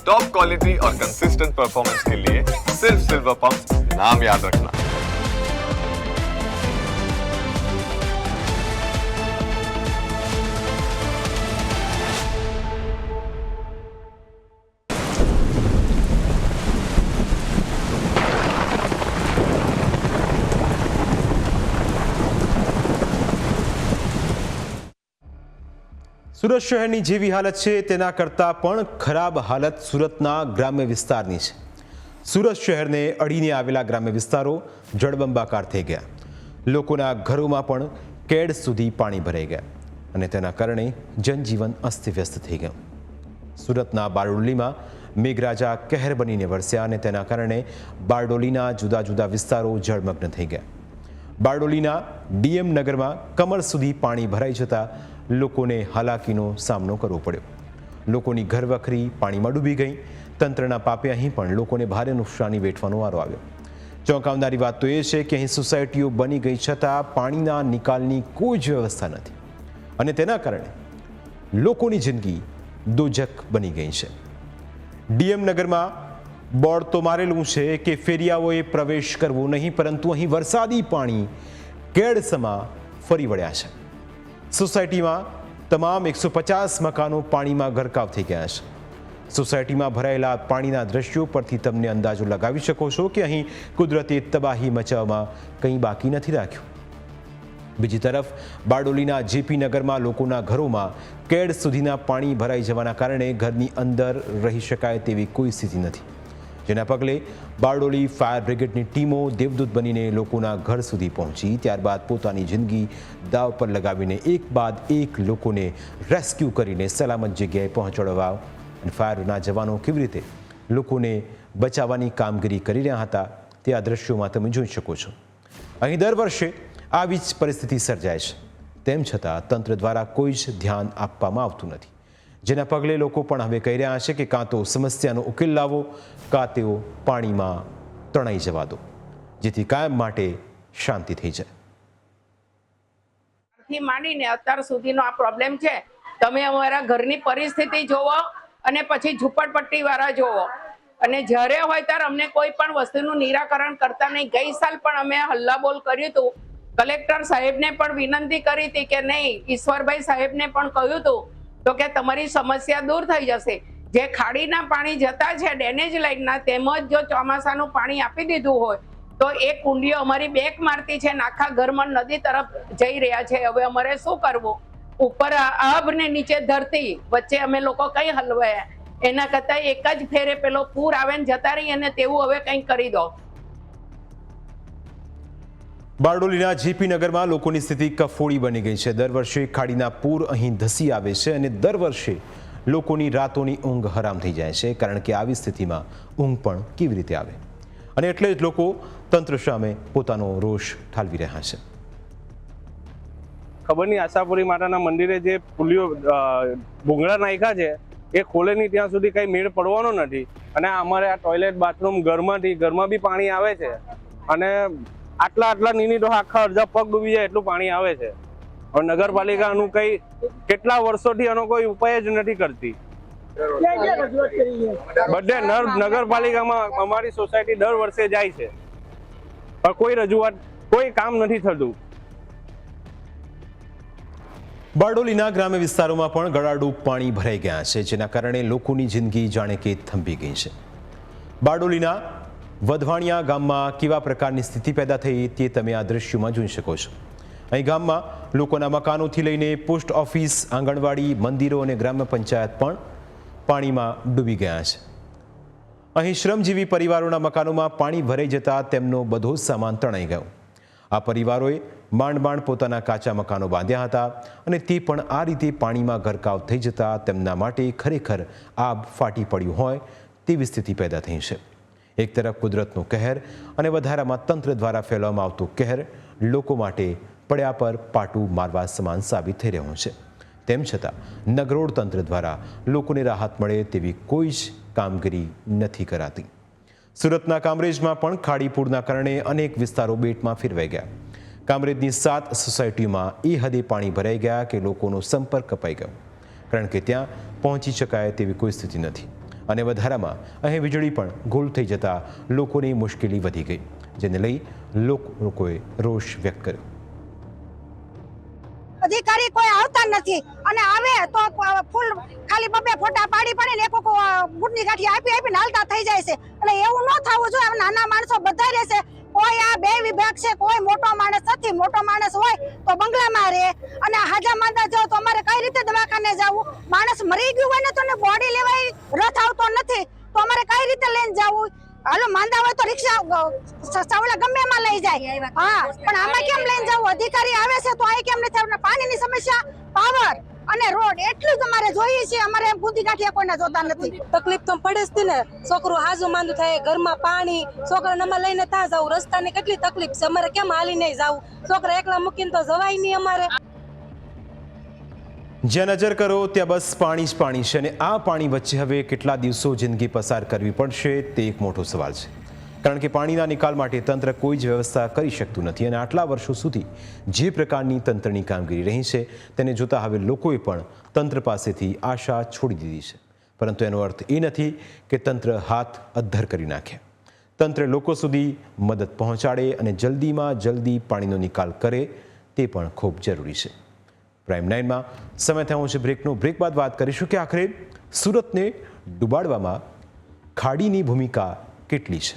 Top quality और consistent performance के लिए सिर्फ सिल्वर पंप नाम याद रखना। સુરત શહેરની જેવી હાલત છે તેના કરતાં પણ ખરાબ હાલત સુરતના ગ્રામ્ય વિસ્તારની છે। સુરત શહેરને અડીને આવેલા ગ્રામ્ય વિસ્તારો જળબંબાકાર થઈ ગયા, લોકોના ઘરોમાં પણ કેડ સુધી પાણી ભરાઈ ગયા અને તેના કારણે જનજીવન અસ્તવ્યસ્ત થઈ ગયું। સુરતના બારડોલીમાં મેઘરાજા કહેર બનીને વરસ્યા અને તેના કારણે બારડોલીના જુદા જુદા વિસ્તારો જળમગ્ન થઈ ગયા। બારડોલીના ડીએમ નગરમાં કમર સુધી પાણી ભરાઈ જતા લોકોને હાલાકીનો સામનો કરવો પડ્યો। લોકોની ઘરવખરી પાણીમાં ડૂબી ગઈ। તંત્રના પાપે અહીં પણ લોકોને ભારે નુકસાની વેઠવાનો વારો આવ્યો। ચોંકાવનારી વાત તો એ છે કે અહીં સોસાયટીઓ બની ગઈ છતાં પાણીના નિકાલની કોઈ જ વ્યવસ્થા નથી અને તેના કારણે લોકોની જિંદગી દોજક બની ગઈ છે। ડીએમ નગરમાં બોર્ડ તો મારેલું છે કે ફેરિયાઓએ પ્રવેશ કરવો નહીં, પરંતુ અહીં વરસાદી પાણી કેડસમા ફરી વળ્યા છે। સોસાયટીમાં તમામ 150 મકાનો પાણીમાં ગરકાવ થઈ ગયા છે। સોસાયટીમાં ભરાયેલા પાણીના દ્રશ્યો પરથી તમને અંદાજો લગાવી શકો છો કે અહીં કુદરતે તબાહી મચાવવામાં કંઈ બાકી નથી રાખ્યું। બીજી તરફ બારડોલીના જેપી નગરમાં લોકોના ઘરોમાં કેડ સુધીના પાણી ભરાઈ જવાના કારણે ઘરની અંદર રહી શકાય તેવી કોઈ સ્થિતિ નથી, જેના પગલે બારડોલી ફાયર બ્રિગેડની ટીમો દેવદૂત બનીને લોકોના ઘર સુધી પહોંચી, ત્યારબાદ પોતાની જિંદગી દાવ પર લગાવીને એક બાદ એક લોકોને રેસ્ક્યુ કરીને સલામત જગ્યાએ પહોંચાડવા અને ફાયરના જવાનો કેવી રીતે લોકોને બચાવવાની કામગીરી કરી રહ્યા હતા તે આ દ્રશ્યોમાં તમે જોઈ શકો છો। અહીં દર વર્ષે આવી જ પરિસ્થિતિ સર્જાય છે, તેમ છતાં તંત્ર દ્વારા કોઈ જ ધ્યાન આપવામાં આવતું નથી, જેના પગલે લોકો પણ હવે કહી રહ્યા છે કે કાં તો સમસ્યાનો ઉકેલ લાવો કાં તેઓ પાણીમાં તણાઈ જવા દો, જેથી કાયમ માટે શાંતિ થઈ જાય। થી માંડીને અત્યાર સુધીનો આ પ્રોબ્લેમ છે। તમે અમારા ઘરની પરિસ્થિતિ જોવો અને પછી ઝૂંપડપટ્ટી વાળા જોવો, અને જ્યારે હોય ત્યારે અમને કોઈ પણ વસ્તુનું નિરાકરણ કરતા નહીં। ગઈ સાલ પણ અમે હલ્લાબોલ કર્યું હતું, કલેક્ટર સાહેબને પણ વિનંતી કરી હતી કે નહીં, ઈશ્વરભાઈ સાહેબને પણ કહ્યું હતું તો કે તમારી સમસ્યા દૂર થઈ જશે। જે ખાડીના પાણી જતા છે ડ્રેનેજ લાઈનના, તેમજ જો ચોમાસાનું પાણી આપી દીધું હોય તો એ કુંડીઓ અમારી બેક મારતી છે, આખા ઘરમાં નદી તરફ જઈ રહ્યા છે। હવે અમારે શું કરવું? ઉપર આભ ને નીચે ધરતી, વચ્ચે અમે લોકો કઈ હલવાયા? એના કરતા એક જ ફેરે પેલો પૂર આવે ને જતા રહી, અને તેવું હવે કંઈક કરી દો। બારડોલીના જેપી નગરમાં લોકોની સ્થિતિ કફોડી બની ગઈ છે। દર વર્ષે ખાડીના પૂર અહીં ધસી આવે છે અને દર વર્ષે લોકોની રાતોની ઊંઘ હરામ થઈ જાય છે, કારણ કે આવી સ્થિતિમાં ઊંઘ પણ કેવી રીતે આવે? અને એટલે જ લોકો તંત્ર સામે પોતાનો રોષ ઠાલવી રહ્યા છે। ખબર નહીં, આશાપુરી માતાના મંદિરે જે પુલીઓ ભૂંગળા નાખ્યા છે એ ખોલે નહીં ત્યાં સુધી કઈ મેળ પડવાનો નથી। અને અમારે આ ટોયલેટ બાથરૂમ ઘરમાં બી પાણી આવે છે, અને આટલા નીની તો આખા અડધા પગ ડૂબી જાય એટલું પાણી આવે છે। હવે નગરપાલિકા આનું કઈ કેટલા વર્ષોથી આનો કોઈ ઉપાય જ નથી કરતી। બધે નગરપાલિકામાં અમારી સોસાયટી દર વર્ષે જાય છે, પણ કોઈ રજૂઆત, કોઈ કામ નથી થતું। બારડોલીના ગ્રામ્ય વિસ્તારોમાં પણ ગળાડૂબ પાણી ભરાઈ ગયા છે, જેના કારણે લોકોની જિંદગી જાણે કે થંભી ગઈ છે। બારડોલીના વધવાણિયા ગામમાં કેવા પ્રકારની સ્થિતિ પેદા થઈ તે તમે આ દ્રશ્યોમાં જોઈ શકો છો। અહીં ગામમાં લોકોના મકાનોથી લઈને પોસ્ટ ઓફિસ, આંગણવાડી, મંદિરો અને ગ્રામ્ય પંચાયત પણ પાણીમાં ડૂબી ગયા છે। અહીં શ્રમજીવી પરિવારોના મકાનોમાં પાણી ભરાઈ જતા તેમનો બધો જ સામાન તણાઈ ગયો। આ પરિવારોએ માંડ પોતાના કાચા મકાનો બાંધ્યા હતા અને તે પણ આ રીતે પાણીમાં ગરકાવ થઈ જતા તેમના માટે ખરેખર આબ ફાટી પડ્યું હોય તેવી સ્થિતિ પેદા થઈ છે। એક તરફ કુદરતનો કહેર અને વધારામાં તંત્ર દ્વારા ફેલાવવામાં આવતો કહેર લોકો માટે પડ્યા પર પાટું મારવા સમાન સાબિત થઈ રહ્યો છે। તેમ છતાં નગરોળ તંત્ર દ્વારા લોકોને રાહત મળે તેવી કોઈ જ કામગીરી નથી કરાતી। સુરતના કામરેજમાં પણ ખાડીપૂરના કારણે અનેક વિસ્તારો બેટમાં ફેરવાઈ ગયા। કામરેજની 7 સોસાયટીમાં એ હદે પાણી ભરાઈ ગયા કે લોકોનો સંપર્ક કપાઈ ગયો, કારણ કે ત્યાં પહોંચી શકાય તેવી કોઈ સ્થિતિ નથી। અને વધારામાં અહીં વીજળી પણ ગુલ થઈ જતા લોકોની મુશ્કેલી વધી ગઈ, જેને લઈ લોકોએ રોષ વ્યક્ત કર્યો. અધિકારી કોઈ આવતા નથી અને આવે તો ફૂલ ખાલી બબે ફોટા પાડી પાડીને એક ગુડની ગાંઠી આપીને હાલતા થઈ જાય છે. એટલે એવું ન થવું જોઈએ. નાના માણસો બધા રહેશે. કોઈ આ 2 વિભાગ છે, કોઈ મોટો માણસ નથી. મોટો માણસ હોય તો બંગલામાં રહે અને હાજા માંદા જાવ તો અમારે કઈ રીતે દવાખાને જવું? માણસ મરી ગયું હોય ને તો બોડી લેવાય રથ આવતો નથી તો અમારે કઈ રીતે લઈને જવું? હાલો માંદા હોય તો રિક્ષા સાવલા ગમે એમાં લઈ જાય. હા, પણ આમાં કેમ લઈને જવું? અધિકારી આવે છે તો આ કેમ નથી? પાણીની સમસ્યા, પાવર અને રોડ એટલું જ અમારે જોઈએ છે. અમારે એમ બુદ્ધિ ગાંઠિયા કોઈને જોતા નથી. તકલીફ તો પડે જ ને. છોકરું હાજુ માંદું થાય, ઘરમાં પાણી, છોકરાને અમે લઈને ત્યાં જવું, રસ્તાની કેટલી તકલીફ છે. અમારે કેમ હાલી નહીં જવું? છોકરા એકલા મૂકીને તો જવાય નહીં અમારે. જ્યાં નજર કરો ત્યાં બસ પાણી જ પાણી છે અને આ પાણી વચ્ચે હવે કેટલા દિવસો જિંદગી પસાર કરવી પડશે તે એક મોટો સવાલ છે. કારણ કે પાણીના નિકાલ માટે તંત્ર કોઈ જ વ્યવસ્થા કરી શકતું નથી અને આટલા વર્ષો સુધી જે પ્રકારની તંત્રની કામગીરી રહી છે તેને જોતા હવે લોકોએ પણ તંત્ર પાસેથી આશા છોડી દીધી છે. પરંતુ એનો અર્થ એ નથી કે તંત્ર હાથ અદ્ધર કરી નાખે. તંત્ર લોકો સુધી મદદ પહોંચાડે અને જલ્દીમાં જલ્દી પાણીનો નિકાલ કરે તે પણ ખૂબ જરૂરી છે. પ્રાઇમ 9માં સમય થયો છે બ્રેકનો. બ્રેક બાદ વાત કરીશું કે આખરે સુરતને ડૂબાડવામાં ખાડીની ભૂમિકા કેટલી છે.